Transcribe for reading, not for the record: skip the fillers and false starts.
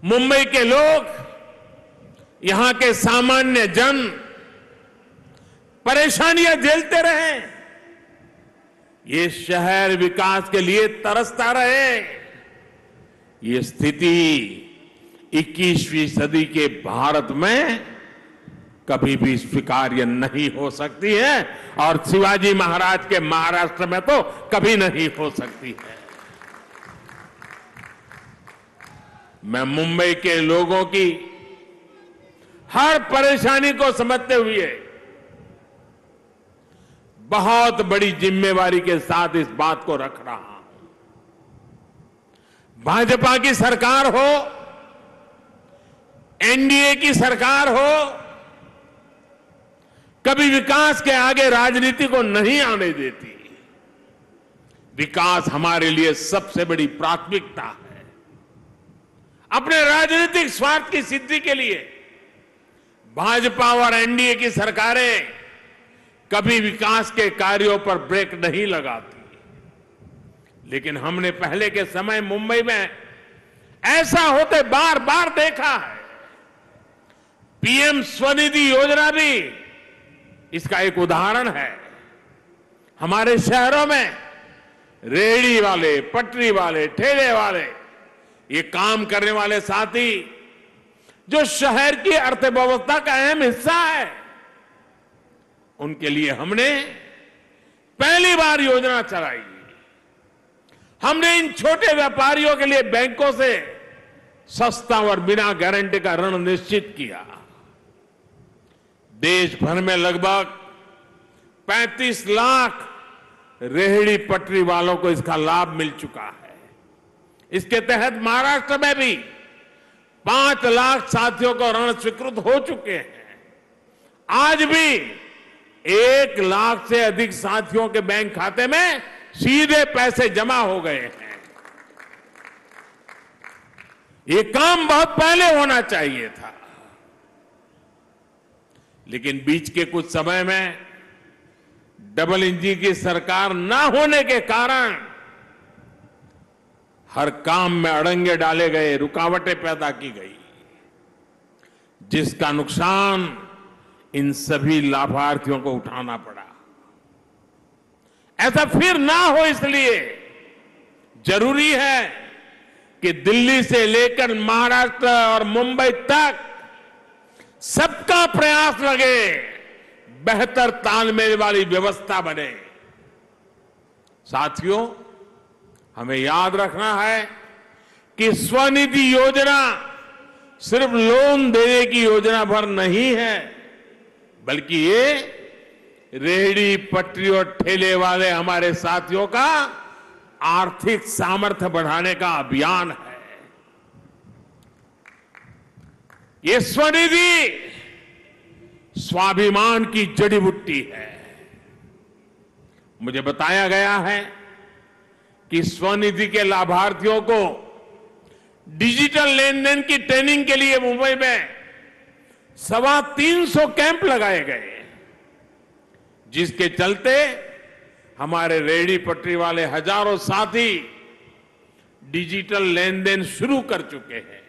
मुंबई के लोग, यहां के सामान्य जन परेशानियां झेलते रहे। ये शहर विकास के लिए तरसता रहे। ये स्थिति 21वीं सदी के भारत में कभी भी स्वीकार्य नहीं हो सकती है और शिवाजी महाराज के महाराष्ट्र में तो कभी नहीं हो सकती है। मैं मुंबई के लोगों की हर परेशानी को समझते हुए बहुत बड़ी जिम्मेवारी के साथ इस बात को रख रहा हूं। भाजपा की सरकार हो, एनडीए की सरकार हो, कभी विकास के आगे राजनीति को नहीं आने देती। विकास हमारे लिए सबसे बड़ी प्राथमिकता है। अपने राजनीतिक स्वार्थ की सिद्धि के लिए भाजपा और एनडीए की सरकारें कभी विकास के कार्यों पर ब्रेक नहीं लगाती। लेकिन हमने पहले के समय मुंबई में ऐसा होते बार बार देखा है। पीएम स्वनिधि योजना भी इसका एक उदाहरण है। हमारे शहरों में रेहड़ी वाले, पटरी वाले, ठेले वाले, ये काम करने वाले साथी जो शहर की अर्थव्यवस्था का अहम हिस्सा है, उनके लिए हमने पहली बार योजना चलाई। हमने इन छोटे व्यापारियों के लिए बैंकों से सस्ता और बिना गारंटी का ऋण निश्चित किया। देश भर में लगभग 35 लाख रेहड़ी पटरी वालों को इसका लाभ मिल चुका है। इसके तहत महाराष्ट्र में भी 5 लाख साथियों को ऋण स्वीकृत हो चुके हैं। आज भी 1 लाख से अधिक साथियों के बैंक खाते में सीधे पैसे जमा हो गए हैं। ये काम बहुत पहले होना चाहिए था, लेकिन बीच के कुछ समय में डबल इंजन की सरकार न होने के कारण हर काम में अड़ंगे डाले गए, रुकावटें पैदा की गई, जिसका नुकसान इन सभी लाभार्थियों को उठाना पड़ा। ऐसा फिर ना हो, इसलिए जरूरी है कि दिल्ली से लेकर महाराष्ट्र और मुंबई तक सबका प्रयास लगे, बेहतर तालमेल वाली व्यवस्था बने। साथियों, हमें याद रखना है कि स्वनिधि योजना सिर्फ लोन देने की योजना भर नहीं है, बल्कि ये रेहड़ी पटरी और ठेले वाले हमारे साथियों का आर्थिक सामर्थ्य बढ़ाने का अभियान है। ये स्वनिधि स्वाभिमान की जड़ी बूटी है। मुझे बताया गया है कि स्वनिधि के लाभार्थियों को डिजिटल लेन देन की ट्रेनिंग के लिए मुंबई में 325 कैंप लगाए गए, जिसके चलते हमारे रेहड़ी पटरी वाले हजारों साथी डिजिटल लेन देन शुरू कर चुके हैं।